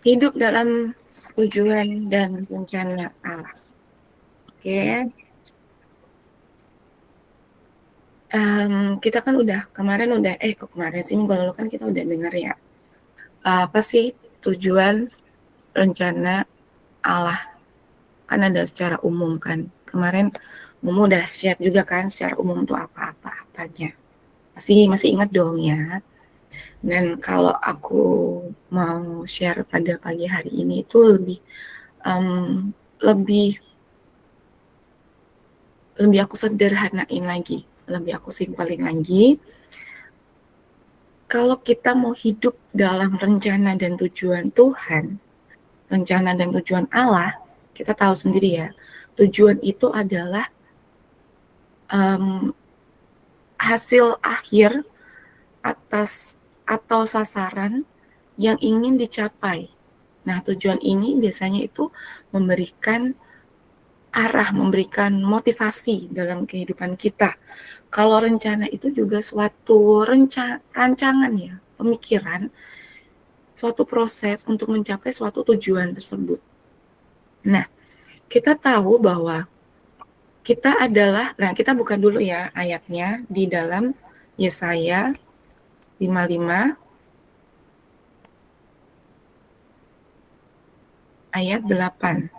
Hidup dalam tujuan dan rencana Allah. Oke. Kita kan kemarin sih, minggu lalu kan kita udah dengar ya, apa sih tujuan rencana Allah, kan ada secara umum kan. Kemarin Mumu udah share juga kan secara umum tuh apa-apanya. Masih ingat dong ya. Dan kalau aku mau share pada pagi hari ini itu um, lebih lebih aku sederhanain lagi, lebih aku simpelin lagi. Kalau kita mau hidup dalam rencana dan tujuan Tuhan, rencana dan tujuan Allah, kita tahu sendiri ya, tujuan itu adalah um, hasil akhir atas atau sasaran yang ingin dicapai. Nah, tujuan ini biasanya itu memberikan arah, memberikan motivasi dalam kehidupan kita. Kalau rencana itu juga suatu rancangan ya, pemikiran, suatu proses untuk mencapai suatu tujuan tersebut. Nah, kita tahu bahwa kita buka dulu ya ayatnya di dalam Yesaya 55 ayat 8.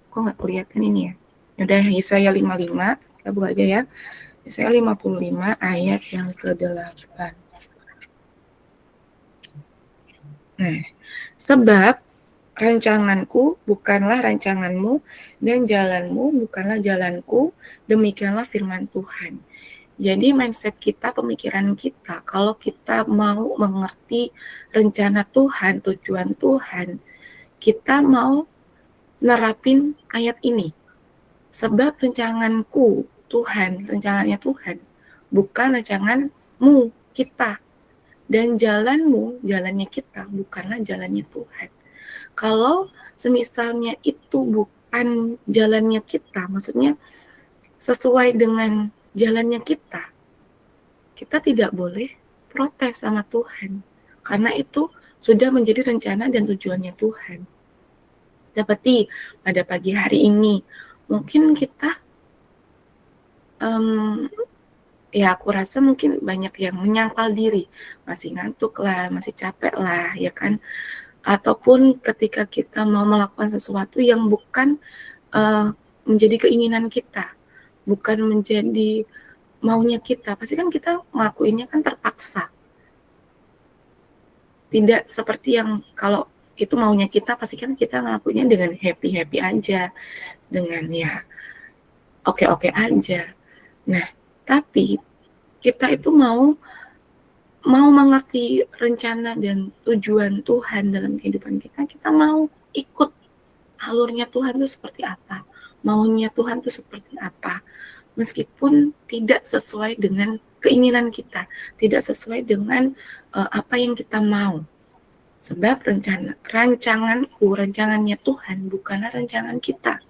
Kok nggak kelihatan ini ya? Udah Yesaya 55, kita buka aja ya. Yesaya 55 ayat yang ke-8. Nah, sebab rancanganku bukanlah rancanganmu, dan jalanmu bukanlah jalanku, demikianlah firman Tuhan. Jadi mindset kita, pemikiran kita, kalau kita mau mengerti rencana Tuhan, tujuan Tuhan, kita mau nerapin ayat ini. Sebab rancanganku Tuhan, rencananya Tuhan, bukan rancanganmu, kita. Dan jalanmu, jalannya kita, bukanlah jalannya Tuhan. Kalau semisalnya itu bukan jalannya kita, maksudnya sesuai dengan jalannya kita tidak boleh protes sama Tuhan. Karena itu sudah menjadi rencana dan tujuannya Tuhan. Seperti pada pagi hari ini, mungkin kita, ya aku rasa mungkin banyak yang menyangkal diri, masih ngantuk lah, masih capek lah, ya kan? Ataupun ketika kita mau melakukan sesuatu yang bukan menjadi keinginan kita, bukan menjadi maunya kita, pasti kan kita ngelakuinnya kan terpaksa. Tidak seperti yang kalau itu maunya kita, pasti kan kita ngelakuinnya dengan happy-happy aja, dengan ya oke-oke aja. Nah, tapi kita itu mau mengerti rencana dan tujuan Tuhan dalam kehidupan kita, kita mau ikut alurnya Tuhan itu seperti apa, maunya Tuhan itu seperti apa, meskipun tidak sesuai dengan keinginan kita, tidak sesuai dengan apa yang kita mau. Sebab rancangannya Tuhan bukanlah rancangan kita,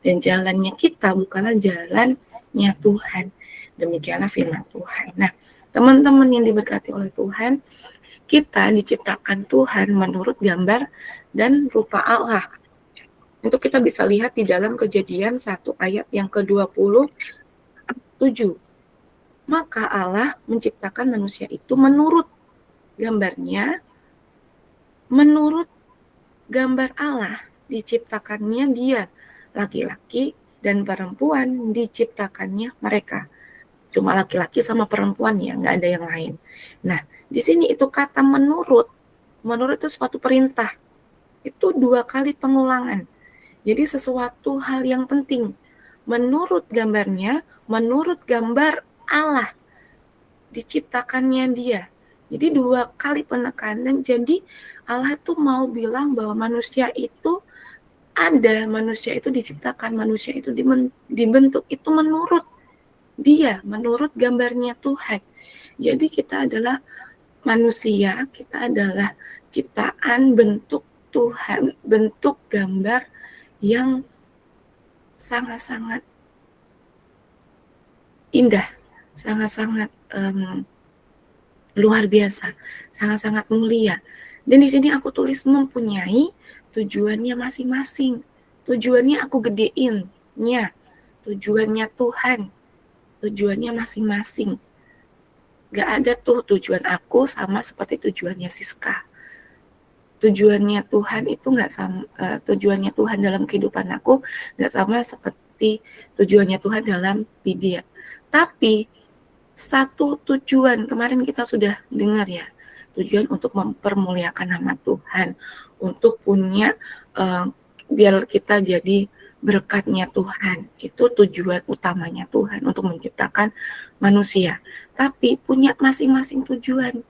dan jalannya kita bukanlah jalannya Tuhan. Demikianlah firman Tuhan. Nah, teman-teman yang diberkati oleh Tuhan, kita diciptakan Tuhan menurut gambar dan rupa Allah. Untuk kita bisa lihat di dalam Kejadian 1 ayat yang ke-27. Maka Allah menciptakan manusia itu menurut gambarnya, menurut gambar Allah diciptakannya dia, laki-laki dan perempuan diciptakannya mereka. Cuma laki-laki sama perempuan ya, nggak ada yang lain. Nah, di sini itu kata menurut itu suatu perintah. Itu 2 kali pengulangan. Jadi sesuatu hal yang penting. Menurut gambarnya, menurut gambar Allah diciptakannya dia. Jadi 2 kali penekanan. Jadi Allah itu mau bilang bahwa manusia itu ada, manusia itu diciptakan, manusia itu dibentuk itu menurut dia, menurut gambarnya Tuhan. Jadi kita adalah manusia, kita adalah ciptaan bentuk Tuhan, bentuk gambar yang sangat-sangat indah, sangat-sangat luar biasa, sangat-sangat mulia. Dan di sini aku tulis mempunyai tujuannya masing-masing. Tujuannya aku gedein-nya. Tujuannya Tuhan, tujuannya masing-masing. Gak ada tuh tujuan aku sama seperti tujuannya Siska. Tujuannya Tuhan itu gak sama, tujuannya Tuhan dalam kehidupan aku gak sama seperti tujuannya Tuhan dalam Lydia. Tapi satu tujuan, kemarin kita sudah dengar ya, tujuan untuk mempermuliakan nama Tuhan, untuk punya biar kita jadi berkatnya Tuhan. Itu tujuan utamanya Tuhan untuk menciptakan manusia. Tapi punya masing-masing tujuan.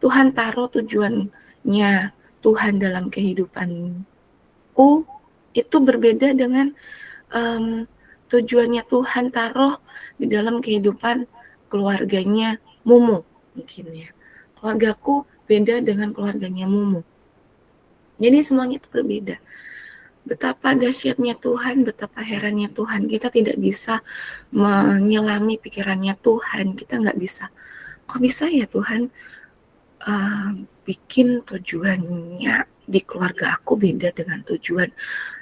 Tuhan taruh tujuannya Tuhan dalam kehidupanku itu berbeda dengan tujuannya Tuhan taruh di dalam kehidupan keluarganya Mumu mungkin ya. Keluargaku beda dengan keluarganya Mumu. Jadi semuanya itu berbeda. Betapa dahsyatnya Tuhan, betapa herannya Tuhan. Kita tidak bisa menyelami pikirannya Tuhan. Kita nggak bisa. Kok bisa ya Tuhan bikin tujuannya di keluarga aku beda dengan tujuan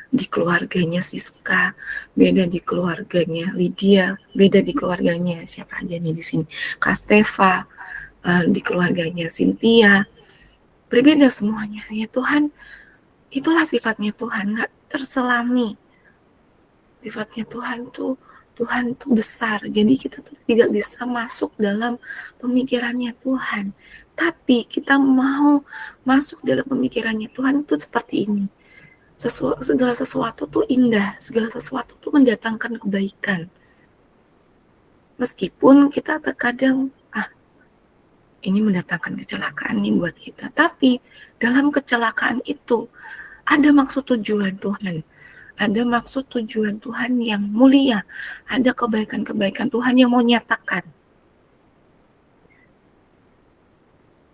di keluarganya Siska, beda di keluarganya Lydia, beda di keluarganya siapa aja nih di sini, Kak Stefa, di keluarganya Cynthia, berbeda semuanya. Ya Tuhan, itulah sifatnya Tuhan, nggak terselami. Sifatnya Tuhan tuh besar, jadi kita tuh tidak bisa masuk dalam pemikirannya Tuhan. Tapi kita mau masuk dalam pemikirannya Tuhan itu seperti ini. Segala sesuatu tuh indah, segala sesuatu tuh mendatangkan kebaikan. Meskipun kita terkadang, ini mendatangkan kecelakaan nih buat kita. Tapi dalam kecelakaan itu ada maksud tujuan Tuhan. Ada maksud tujuan Tuhan yang mulia. Ada kebaikan-kebaikan Tuhan yang mau nyatakan.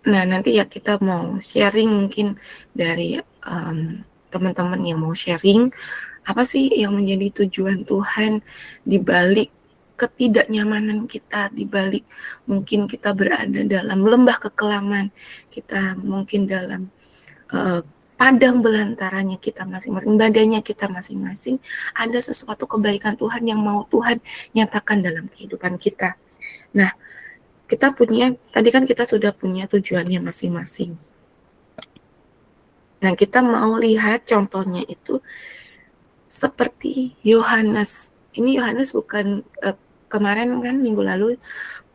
Nah, nanti ya kita mau sharing mungkin dari teman-teman yang mau sharing. Apa sih yang menjadi tujuan Tuhan di balik ketidaknyamanan kita, di balik mungkin kita berada dalam lembah kekelaman, kita mungkin dalam padang belantaranya kita masing-masing, badannya kita masing-masing, ada sesuatu kebaikan Tuhan yang mau Tuhan nyatakan dalam kehidupan kita. Nah, kita punya, tadi kan kita sudah punya tujuannya masing-masing. Nah, kita mau lihat contohnya itu seperti Yohanes. Ini Yohanes bukan, kemarin kan minggu lalu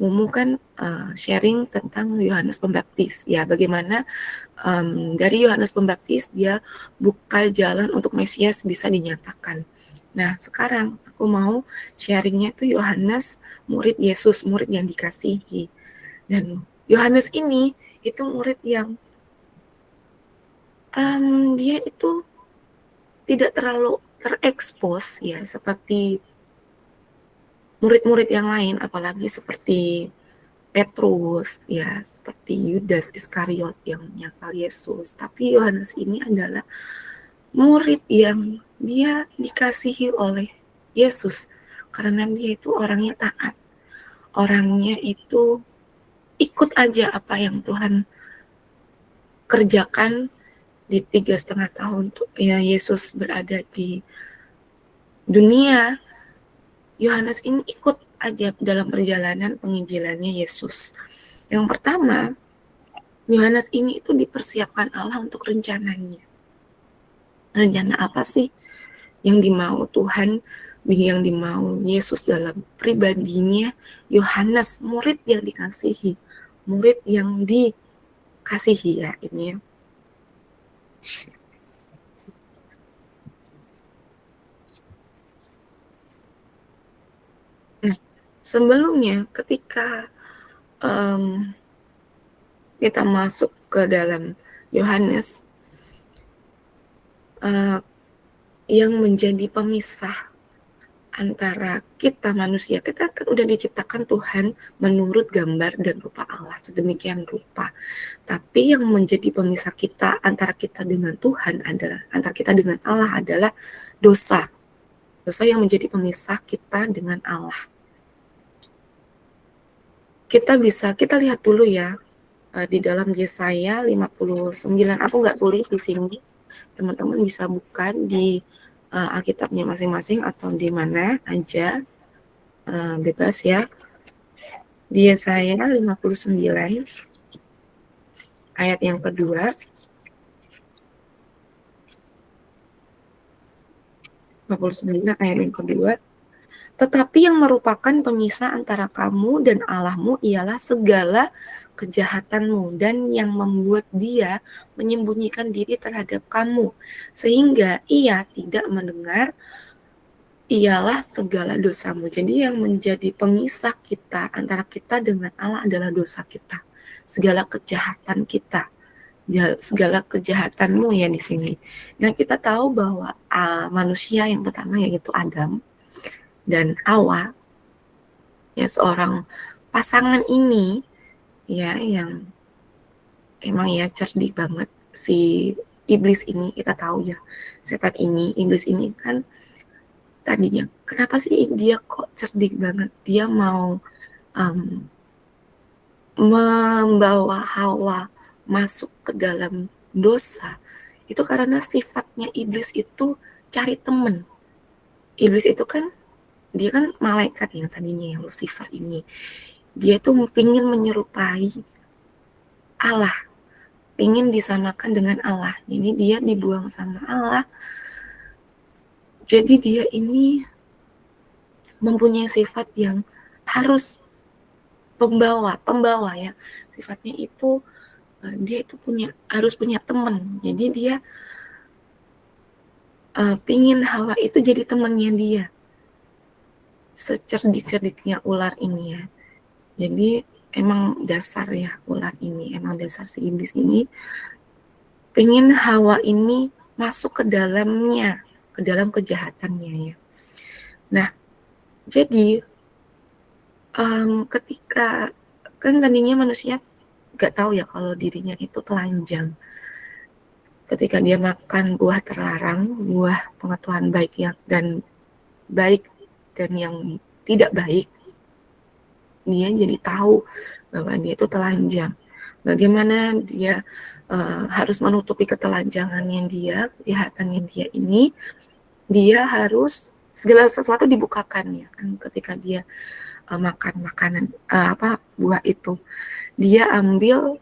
Mumu kan sharing tentang Yohanes Pembaptis. Ya, bagaimana dari Yohanes Pembaptis dia buka jalan untuk Mesias bisa dinyatakan. Nah, sekarang aku mau sharingnya tuh Yohanes, murid Yesus, murid yang dikasihi. Dan Yohanes ini itu murid yang dia itu tidak terlalu terekspos ya seperti murid-murid yang lain, apalagi seperti Petrus ya, seperti Yudas Iskariot yang nyakal Yesus. Tapi Yohanes ini adalah murid yang dia dikasihi oleh Yesus karena dia itu orangnya taat, orangnya itu ikut aja apa yang Tuhan kerjakan di 3,5 tahun ya Yesus berada di dunia. Yohanes ini ikut aja dalam perjalanan penginjilannya Yesus. Yang pertama, Yohanes ini itu dipersiapkan Allah untuk rencananya. Rencana apa sih yang dimau Tuhan, yang dimau Yesus dalam pribadinya? Yohanes, murid yang dikasihi, murid yang dikasihi ya ini ya. Nah, sebelumnya ketika kita masuk ke dalam Yohanes, yang menjadi pemisah antara kita manusia, kita kan udah diciptakan Tuhan menurut gambar dan rupa Allah sedemikian rupa. Tapi yang menjadi pemisah kita antara kita dengan Tuhan adalah, antara kita dengan Allah adalah dosa. Dosa yang menjadi pemisah kita dengan Allah. kita lihat dulu ya, di dalam Yesaya 59, aku nggak tulis di sini, teman-teman bisa buka di Alkitabnya masing-masing atau di mana aja, bebas ya. Di Yesaya 59 ayat yang kedua, 59 ayat yang kedua, tetapi yang merupakan pemisah antara kamu dan Allahmu ialah segala kejahatanmu dan yang membuat dia menyembunyikan diri terhadap kamu sehingga ia tidak mendengar ialah segala dosamu. Jadi yang menjadi pemisah kita antara kita dengan Allah adalah dosa kita, segala kejahatan kita, segala kejahatanmu ya di sini. Dan kita tahu bahwa manusia yang pertama yaitu Adam dan Hawa, ya seorang pasangan ini ya yang emang ya cerdik banget si iblis ini, kita tahu ya setan ini, iblis ini kan tadinya kenapa sih dia kok cerdik banget, dia mau membawa Hawa masuk ke dalam dosa itu karena sifatnya iblis itu cari temen. Iblis itu kan dia kan malaikat yang tadinya yang Lucifer ini, dia tuh ingin menyerupai Allah, ingin disamakan dengan Allah. Jadi dia dibuang sama Allah. Jadi dia ini mempunyai sifat yang harus pembawa ya. Sifatnya itu dia itu harus punya teman. Jadi dia pingin Hawa itu jadi temannya dia. Secerdik-cerdiknya ular ini ya. Jadi emang dasar ya ular ini, emang dasar si iblis ini pengen Hawa ini masuk ke dalamnya, ke dalam kejahatannya ya. Nah, jadi ketika kan tadinya manusia nggak tahu ya kalau dirinya itu telanjang. Ketika dia makan buah terlarang, buah pengetahuan baik dan yang tidak baik, dia jadi tahu bahwa dia itu telanjang. Bagaimana dia harus menutupi ketelanjangannya dia, kejahatannya dia ini, dia harus segala sesuatu dibukakan ya kan. Ketika dia makan makanan buah itu, dia ambil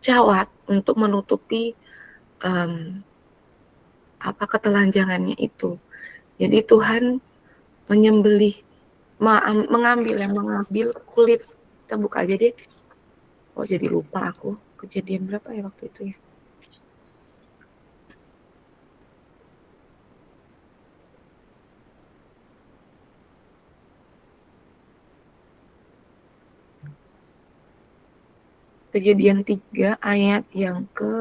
cawat untuk menutupi ketelanjangannya itu. Jadi Tuhan mengambil kulit. Kita buka aja deh. Oh jadi lupa aku kejadian berapa ya waktu itu ya. Kejadian 3 ayat yang ke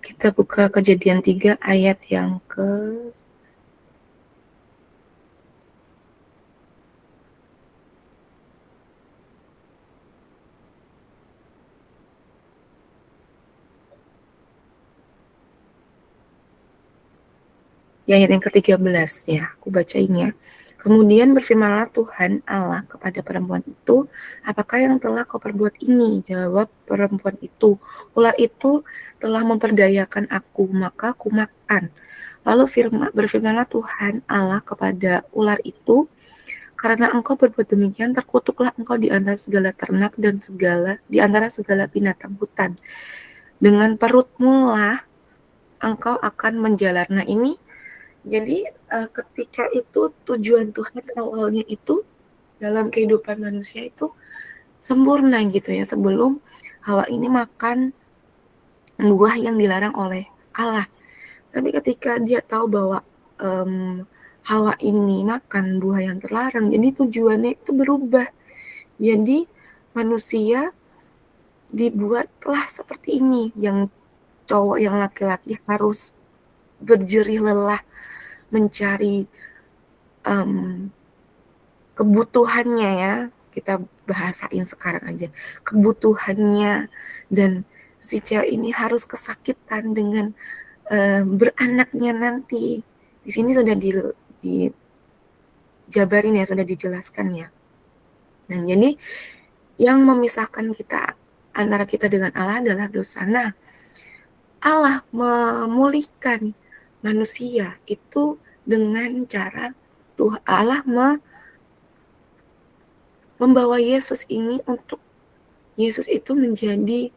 kita buka Kejadian 3 ayat yang ke ayat yang ke-13 ya, aku bacain ya. Kemudian berfirmanlah Tuhan Allah kepada perempuan itu, apakah yang telah kau perbuat ini? Jawab perempuan itu, ular itu telah memperdayakan aku, maka aku makan. Lalu berfirmanlah Tuhan Allah kepada ular itu, karena engkau berbuat demikian, terkutuklah engkau di antara segala ternak dan di antara segala binatang hutan. Dengan perutmu lah engkau akan menjalar. Nah ini jadi ketika itu tujuan Tuhan awalnya itu dalam kehidupan manusia itu sempurna gitu ya, sebelum Hawa ini makan buah yang dilarang oleh Allah. Tapi ketika dia tahu bahwa Hawa ini makan buah yang terlarang, jadi tujuannya itu berubah. Jadi manusia dibuatlah seperti ini, yang cowok yang laki-laki harus berjerih lelah mencari kebutuhannya ya, kita bahasain sekarang aja, kebutuhannya, dan si cewek ini harus kesakitan dengan beranaknya nanti. Di sini sudah dijabarin ya, sudah dijelaskan ya. Dan jadi yang memisahkan kita antara kita dengan Allah adalah dosa. Nah, Allah memulihkan manusia itu dengan cara Allah membawa Yesus ini untuk Yesus itu menjadi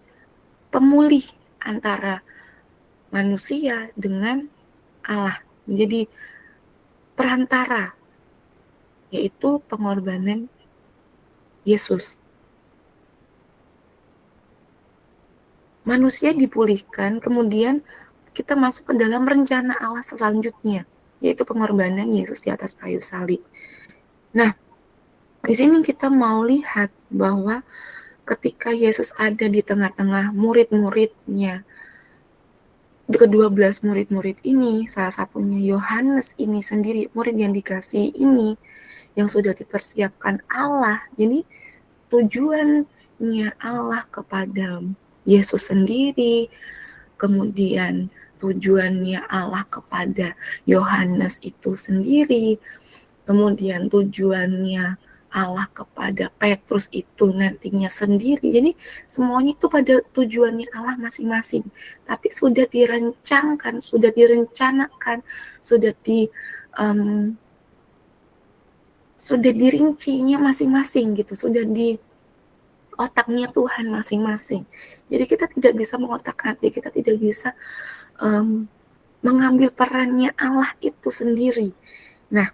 pemulih antara manusia dengan Allah, menjadi perantara, yaitu pengorbanan Yesus. Manusia dipulihkan, kemudian kita masuk ke dalam rencana Allah selanjutnya, yaitu pengorbanan Yesus di atas kayu salib. Nah, di sini kita mau lihat bahwa ketika Yesus ada di tengah-tengah murid-muridnya, ke-12 murid-murid ini, salah satunya Yohanes ini sendiri, murid yang dikasihi ini, yang sudah dipersiapkan Allah. Jadi tujuannya Allah kepada Yesus sendiri, kemudian tujuannya Allah kepada Yohanes itu sendiri, kemudian tujuannya Allah kepada Petrus itu nantinya sendiri. Jadi semuanya itu pada tujuannya Allah masing-masing. Tapi sudah dirancangkan, sudah direncanakan, sudah dirincinya masing-masing gitu, sudah di otaknya Tuhan masing-masing. Jadi kita tidak bisa mengotak-atik, kita tidak bisa mengambil perannya Allah itu sendiri. Nah,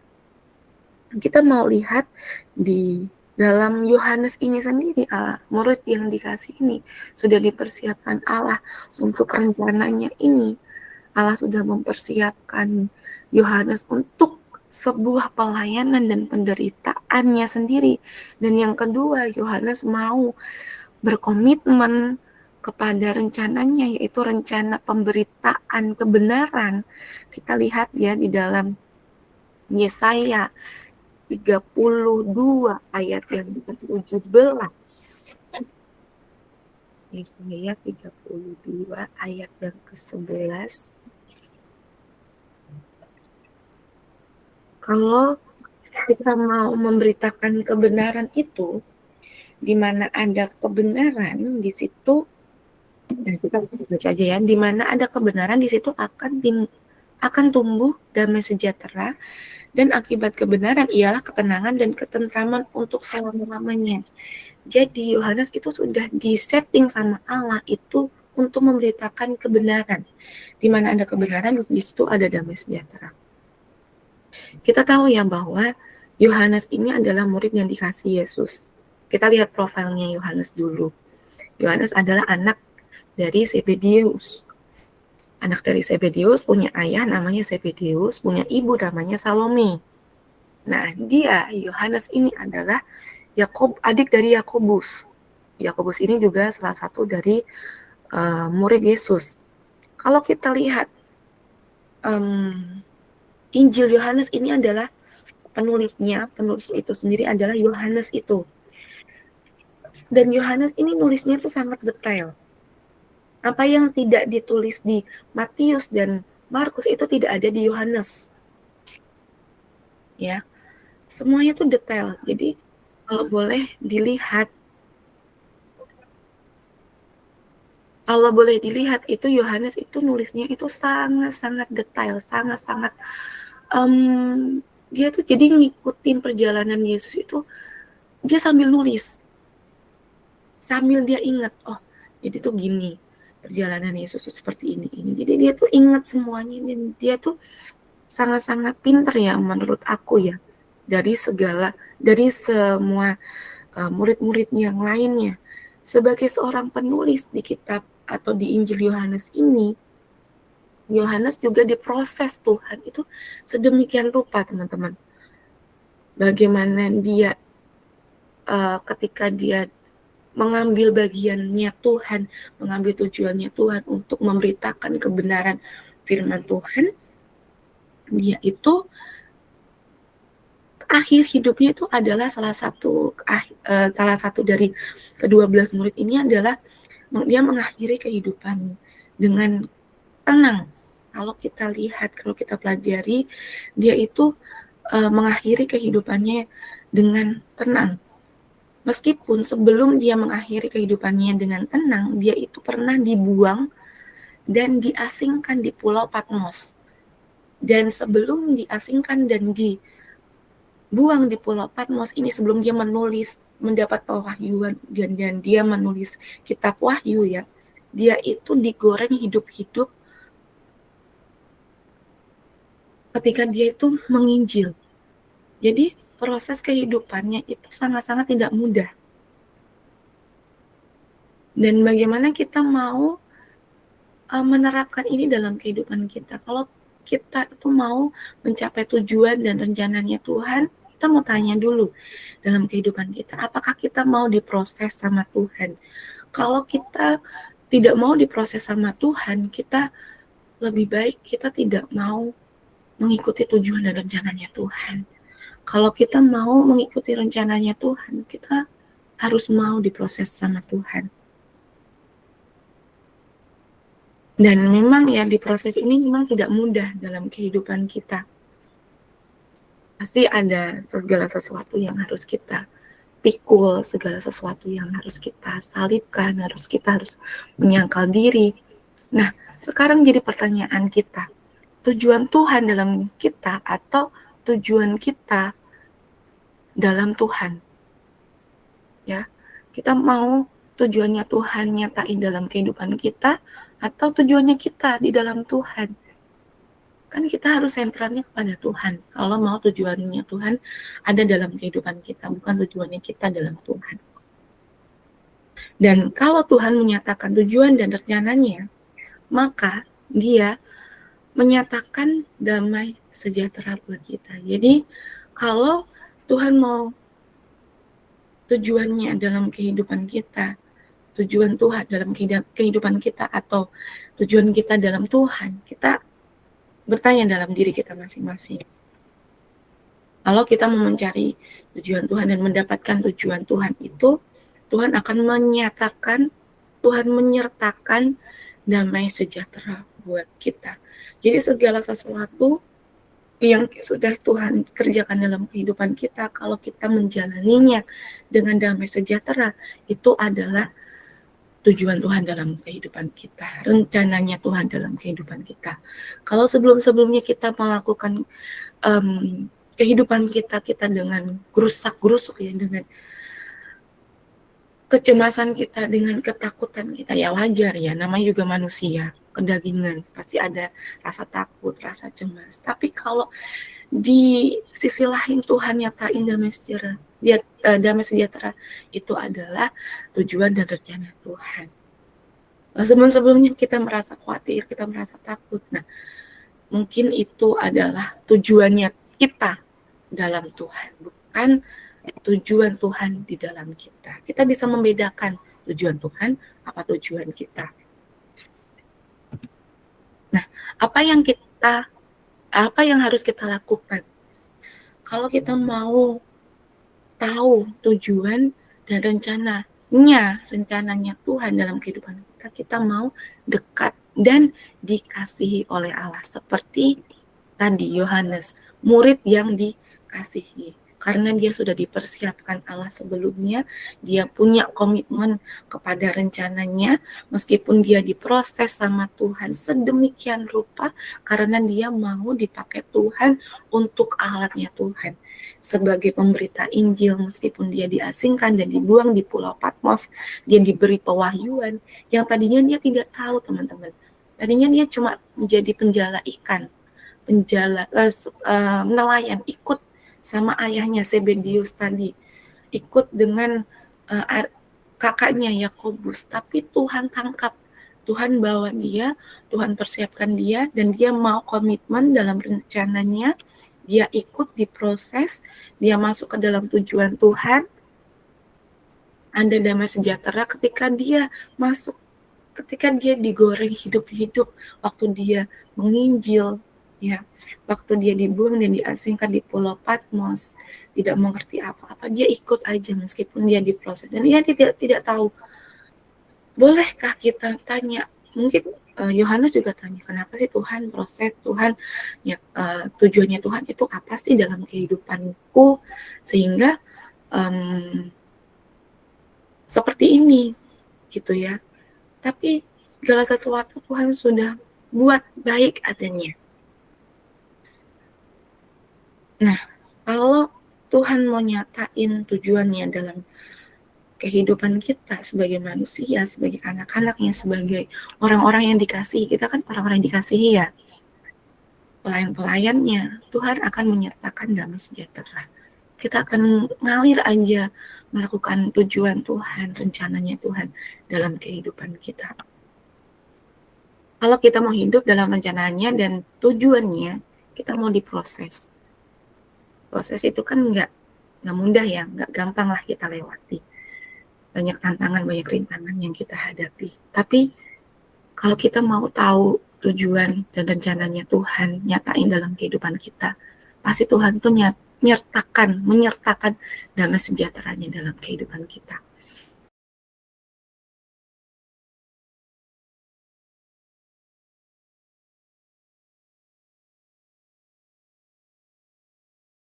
kita mau lihat di dalam Yohanes ini sendiri, murid yang dikasih ini sudah dipersiapkan Allah untuk rencananya ini. Allah sudah mempersiapkan Yohanes untuk sebuah pelayanan dan penderitaannya sendiri. Dan yang kedua, Yohanes mau berkomitmen kepada rencananya, yaitu rencana pemberitaan kebenaran. Kita lihat ya di dalam Yesaya 32 ayat yang ke-17. Yesaya 32 ayat yang ke-11. Kalau kita mau memberitakan kebenaran itu, di mana ada kebenaran di situ, dan kita baca aja ya, di mana ada kebenaran di situ akan tumbuh damai sejahtera, dan akibat kebenaran ialah ketenangan dan ketentraman untuk selama-lamanya. Jadi Yohanes itu sudah disetting sama Allah itu untuk memberitakan kebenaran. Di mana ada kebenaran, di situ ada damai sejahtera. Kita tahu ya bahwa Yohanes ini adalah murid yang dikasih Yesus. Kita lihat profilnya Yohanes dulu. Yohanes adalah anak dari Zebedeus. Anak dari Zebedeus punya ayah namanya Zebedeus, punya ibu namanya Salome. Nah, dia Yohanes ini adalah adik dari Yakobus. Yakobus ini juga salah satu dari murid Yesus. Kalau kita lihat Injil Yohanes ini adalah penulis itu sendiri adalah Yohanes itu. Dan Yohanes ini nulisnya itu sangat detail. Apa yang tidak ditulis di Matius dan Markus itu tidak ada di Yohanes. Ya. Semuanya itu detail. Jadi kalau boleh dilihat itu Yohanes itu nulisnya itu sangat-sangat detail, sangat-sangat dia tuh jadi ngikutin perjalanan Yesus itu, dia sambil nulis, sambil dia ingat, oh jadi tuh gini, perjalanan Yesus tuh seperti ini. Jadi dia tuh ingat semuanya, dan dia tuh sangat-sangat pintar ya menurut aku ya, dari semua murid-murid yang lainnya. Sebagai seorang penulis di kitab atau di Injil Yohanes ini, Yohanes juga diproses Tuhan itu sedemikian rupa, teman-teman. Bagaimana dia ketika dia mengambil bagiannya Tuhan, mengambil tujuannya Tuhan untuk memberitakan kebenaran firman Tuhan, dia itu akhir hidupnya itu adalah salah satu dari ke-12 murid ini adalah dia mengakhiri kehidupan dengan tenang. Kalau kita lihat, kalau kita pelajari, dia itu mengakhiri kehidupannya dengan tenang. Meskipun sebelum dia mengakhiri kehidupannya dengan tenang, dia itu pernah dibuang dan diasingkan di Pulau Patmos. Dan sebelum diasingkan dan dibuang di Pulau Patmos ini, sebelum dia mendapat pewahyuan dan dia menulis kitab Wahyu ya, dia itu digoreng hidup-hidup ketika dia itu menginjil. Jadi proses kehidupannya itu sangat-sangat tidak mudah. Dan bagaimana kita mau menerapkan ini dalam kehidupan kita. Kalau kita itu mau mencapai tujuan dan rencananya Tuhan, kita mau tanya dulu dalam kehidupan kita, apakah kita mau diproses sama Tuhan? Kalau kita tidak mau diproses sama Tuhan, kita lebih baik kita tidak mau mengikuti tujuan dan rencananya Tuhan. Kalau kita mau mengikuti rencananya Tuhan, kita harus mau diproses sama Tuhan. Dan memang ya di proses ini memang tidak mudah dalam kehidupan kita. Pasti ada segala sesuatu yang harus kita pikul, segala sesuatu yang harus kita salibkan, kita harus menyangkal diri. Nah, sekarang jadi pertanyaan kita, tujuan Tuhan dalam kita atau tujuan kita dalam Tuhan? Ya, kita mau tujuannya Tuhan nyatain dalam kehidupan kita atau tujuannya kita di dalam Tuhan? Kan kita harus sentralnya kepada Tuhan. Kalau mau tujuannya Tuhan ada dalam kehidupan kita, bukan tujuannya kita dalam Tuhan. Dan kalau Tuhan menyatakan tujuan dan rencananya, maka dia menyatakan damai sejahtera buat kita. Jadi kalau Tuhan mau tujuannya dalam kehidupan kita, tujuan Tuhan dalam kehidupan kita atau tujuan kita dalam Tuhan, kita bertanya dalam diri kita masing-masing. Kalau kita mau mencari tujuan Tuhan dan mendapatkan tujuan Tuhan itu, Tuhan akan menyatakan, Tuhan menyertakan damai sejahtera buat kita. Jadi segala sesuatu yang sudah Tuhan kerjakan dalam kehidupan kita, kalau kita menjalaninya dengan damai sejahtera, itu adalah tujuan Tuhan dalam kehidupan kita, rencananya Tuhan dalam kehidupan kita. Kalau sebelum-sebelumnya kita melakukan kehidupan kita dengan gerusak-gerusuk ya, dengan kecemasan kita, dengan ketakutan kita, ya wajar ya, namanya juga manusia, kedagingan, pasti ada rasa takut, rasa cemas. Tapi kalau di sisi lain Tuhan nyatain damai sejahtera itu adalah tujuan dan rencana Tuhan. Sebelum-sebelumnya kita merasa khawatir, kita merasa takut. Nah, mungkin itu adalah tujuannya kita dalam Tuhan, bukan tujuan Tuhan di dalam kita. Kita bisa membedakan tujuan Tuhan apa tujuan kita. Nah, apa yang harus kita lakukan? Kalau kita mau tahu tujuan dan rencananya Tuhan dalam kehidupan kita, kita mau dekat dan dikasihi oleh Allah. Seperti tadi Yohanes, murid yang dikasihi. Karena dia sudah dipersiapkan Allah sebelumnya, dia punya komitmen kepada rencananya, meskipun dia diproses sama Tuhan sedemikian rupa, karena dia mau dipakai Tuhan untuk alatnya Tuhan. Sebagai pemberita Injil, meskipun dia diasingkan dan dibuang di Pulau Patmos, dia diberi pewahyuan, yang tadinya dia tidak tahu teman-teman. Tadinya dia cuma menjadi penjala ikan, nelayan, ikut sama ayahnya Zebedius tadi, ikut dengan kakaknya Yakobus, tapi Tuhan tangkap, Tuhan bawa dia, Tuhan persiapkan dia, dan dia mau komitmen dalam rencananya, dia ikut diproses, dia masuk ke dalam tujuan Tuhan, ada damai sejahtera ketika dia masuk, ketika dia digoreng hidup-hidup, waktu dia menginjil, ya. Waktu dia dibuang dan diasingkan di Pulau Patmos, tidak mengerti apa-apa, dia ikut aja meskipun dia diproses dan dia tidak tahu. Bolehkah kita tanya? Mungkin Yohanes juga tanya, kenapa sih Tuhan proses, Tuhan ya, tujuannya Tuhan itu apa sih dalam kehidupanku sehingga seperti ini gitu ya. Tapi segala sesuatu Tuhan sudah buat baik adanya. Nah, kalau Tuhan mau nyatain tujuannya dalam kehidupan kita sebagai manusia, sebagai anak-anaknya, sebagai orang-orang yang dikasihi, kita kan orang-orang yang dikasihi ya, pelayan-pelayannya, Tuhan akan menyertakan damai sejahtera. Kita akan ngalir aja melakukan tujuan Tuhan, rencananya Tuhan dalam kehidupan kita. Kalau kita mau hidup dalam rencananya dan tujuannya, kita mau diproses. Proses itu kan nggak mudah ya, nggak gampang lah kita lewati. Banyak tantangan, banyak rintangan yang kita hadapi. Tapi kalau kita mau tahu tujuan dan rencananya Tuhan nyatain dalam kehidupan kita, pasti Tuhan tuh menyertakan damai sejahteranya dalam kehidupan kita.